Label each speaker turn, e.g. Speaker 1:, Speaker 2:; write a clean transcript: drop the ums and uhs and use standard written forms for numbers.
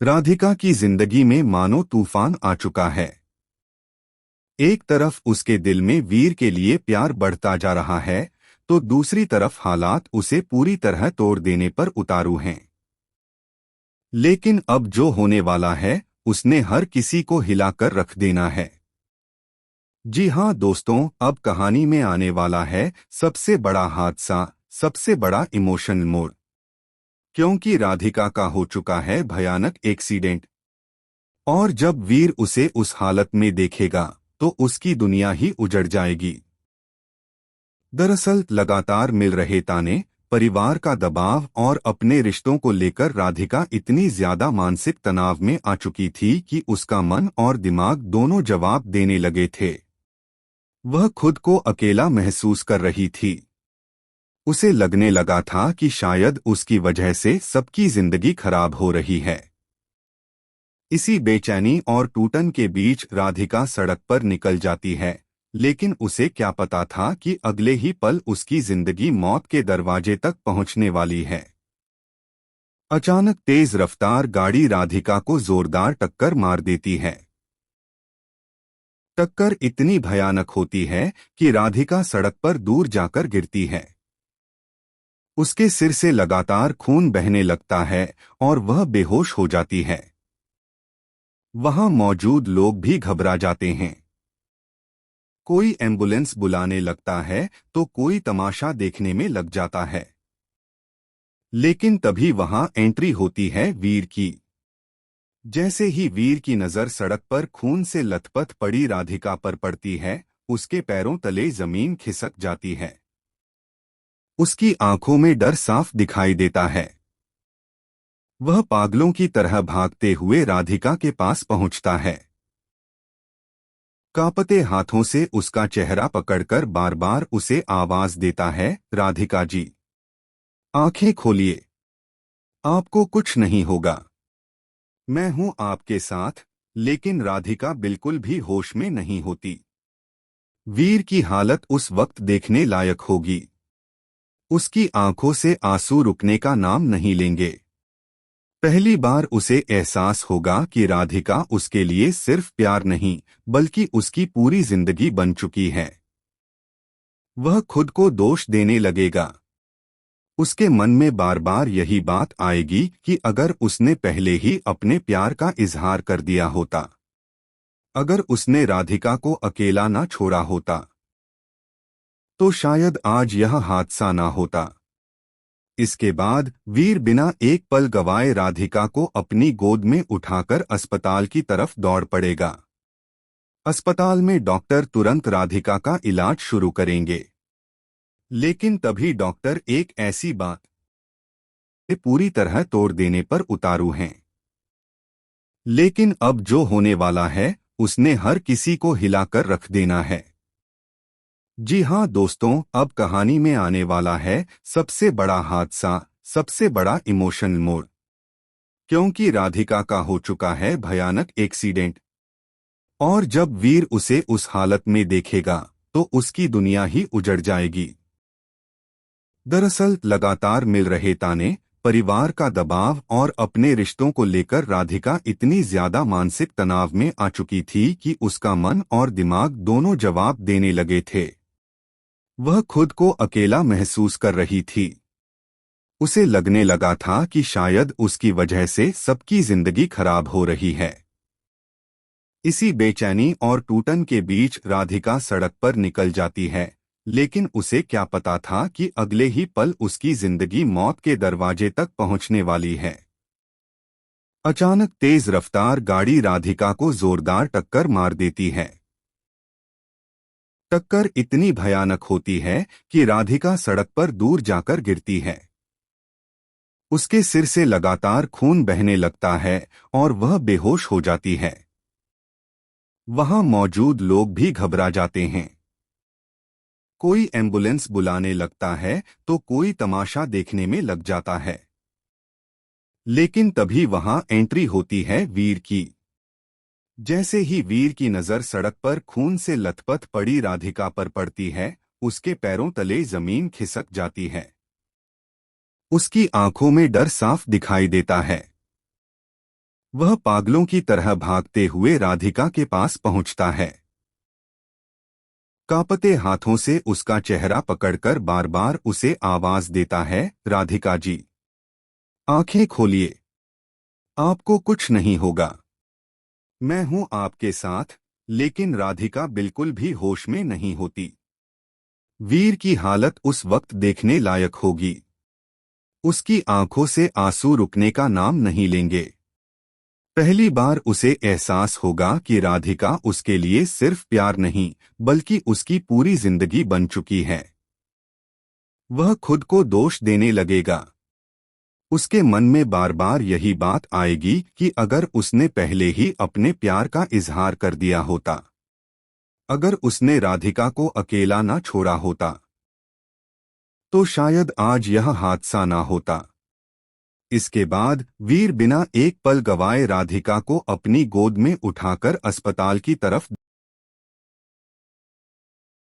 Speaker 1: राधिका की जिंदगी में मानो तूफान आ चुका है। एक तरफ उसके दिल में वीर के लिए प्यार बढ़ता जा रहा है, तो दूसरी तरफ हालात उसे पूरी तरह तोड़ देने पर उतारू हैं। लेकिन अब जो होने वाला है, उसने हर किसी को हिलाकर रख देना है। जी हाँ दोस्तों, अब कहानी में आने वाला है सबसे बड़ा हादसा, सबसे बड़ा इमोशनल मोड़। क्योंकि राधिका का हो चुका है भयानक एक्सीडेंट। और जब वीर उसे उस हालत में देखेगा, तो उसकी दुनिया ही उजड़ जाएगी। दरअसल लगातार मिल रहे ताने, परिवार का दबाव और अपने रिश्तों को लेकर राधिका इतनी ज्यादा मानसिक तनाव में आ चुकी थी कि उसका मन और दिमाग दोनों जवाब देने लगे थे। वह खुद को अकेला महसूस कर रही थी। उसे लगने लगा था कि शायद उसकी वजह से सबकी जिंदगी खराब हो रही है। इसी बेचैनी और टूटन के बीच राधिका सड़क पर निकल जाती है, लेकिन उसे क्या पता था कि अगले ही पल उसकी जिंदगी मौत के दरवाजे तक पहुंचने वाली है। अचानक तेज रफ्तार गाड़ी राधिका को जोरदार टक्कर मार देती है। टक्कर इतनी भयानक होती है कि राधिका सड़क पर दूर जाकर गिरती है। उसके सिर से लगातार खून बहने लगता है और वह बेहोश हो जाती है। वहां मौजूद लोग भी घबरा जाते हैं। कोई एम्बुलेंस बुलाने लगता है, तो कोई तमाशा देखने में लग जाता है। लेकिन तभी वहां एंट्री होती है वीर की। जैसे ही वीर की नजर सड़क पर खून से लथपथ पड़ी राधिका पर पड़ती है, उसके पैरों तले जमीन खिसक जाती है। उसकी आंखों में डर साफ दिखाई देता है। वह पागलों की तरह भागते हुए राधिका के पास पहुंचता है। कांपते हाथों से उसका चेहरा पकड़कर बार बार उसे आवाज देता है, राधिका जी, आंखें खोलिए, आपको कुछ नहीं होगा, मैं हूं आपके साथ। लेकिन राधिका बिल्कुल भी होश में नहीं होती। वीर की हालत उस वक्त देखने लायक होगी। उसकी आंखों से आंसू रुकने का नाम नहीं लेंगे। पहली बार उसे एहसास होगा कि राधिका उसके लिए सिर्फ प्यार नहीं, बल्कि उसकी पूरी जिंदगी बन चुकी है। वह खुद को दोष देने लगेगा। उसके मन में बार बार यही बात आएगी कि अगर उसने पहले ही अपने प्यार का इजहार कर दिया होता, अगर उसने राधिका को अकेला ना छोड़ा होता, तो शायद आज यह हादसा ना होता। इसके बाद वीर बिना एक पल गवाए राधिका को अपनी गोद में उठाकर अस्पताल की तरफ दौड़ पड़ेगा। अस्पताल में डॉक्टर तुरंत राधिका का इलाज शुरू करेंगे। लेकिन तभी डॉक्टर एक ऐसी बात से पूरी तरह तोड़ देने पर उतारू हैं। लेकिन अब जो होने वाला है, उसने हर किसी को हिलाकर रख देना है। जी हाँ दोस्तों, अब कहानी में आने वाला है सबसे बड़ा हादसा, सबसे बड़ा इमोशनल मोड़। क्योंकि राधिका का हो चुका है भयानक एक्सीडेंट। और जब वीर उसे उस हालत में देखेगा, तो उसकी दुनिया ही उजड़ जाएगी। दरअसल लगातार मिल रहे ताने, परिवार का दबाव और अपने रिश्तों को लेकर राधिका इतनी ज्यादा मानसिक तनाव में आ चुकी थी कि उसका मन और दिमाग दोनों जवाब देने लगे थे। वह खुद को अकेला महसूस कर रही थी। उसे लगने लगा था कि शायद उसकी वजह से सबकी जिंदगी खराब हो रही है। इसी बेचैनी और टूटन के बीच राधिका सड़क पर निकल जाती है, लेकिन उसे क्या पता था कि अगले ही पल उसकी जिंदगी मौत के दरवाजे तक पहुंचने वाली है। अचानक तेज रफ्तार गाड़ी राधिका को जोरदार टक्कर मार देती है। टक्कर इतनी भयानक होती है कि राधिका सड़क पर दूर जाकर गिरती है। उसके सिर से लगातार खून बहने लगता है और वह बेहोश हो जाती है। वहां मौजूद लोग भी घबरा जाते हैं। कोई एम्बुलेंस बुलाने लगता है, तो कोई तमाशा देखने में लग जाता है। लेकिन तभी वहां एंट्री होती है वीर की। जैसे ही वीर की नजर सड़क पर खून से लथपथ पड़ी राधिका पर पड़ती है, उसके पैरों तले जमीन खिसक जाती है। उसकी आंखों में डर साफ दिखाई देता है। वह पागलों की तरह भागते हुए राधिका के पास पहुंचता है। कांपते हाथों से उसका चेहरा पकड़कर बार बार उसे आवाज देता है, राधिका जी, आंखें खोलिए, आपको कुछ नहीं होगा, मैं हूं आपके साथ। लेकिन राधिका बिल्कुल भी होश में नहीं होती। वीर की हालत उस वक्त देखने लायक होगी। उसकी आंखों से आंसू रुकने का नाम नहीं लेंगे। पहली बार उसे एहसास होगा कि राधिका उसके लिए सिर्फ प्यार नहीं, बल्कि उसकी पूरी जिंदगी बन चुकी है। वह खुद को दोष देने लगेगा। उसके मन में बार बार यही बात आएगी कि अगर उसने पहले ही अपने प्यार का इजहार कर दिया होता, अगर उसने राधिका को अकेला न छोड़ा होता, तो शायद आज यह हादसा ना होता। इसके बाद वीर बिना एक पल गवाए राधिका को अपनी गोद में उठाकर अस्पताल की तरफ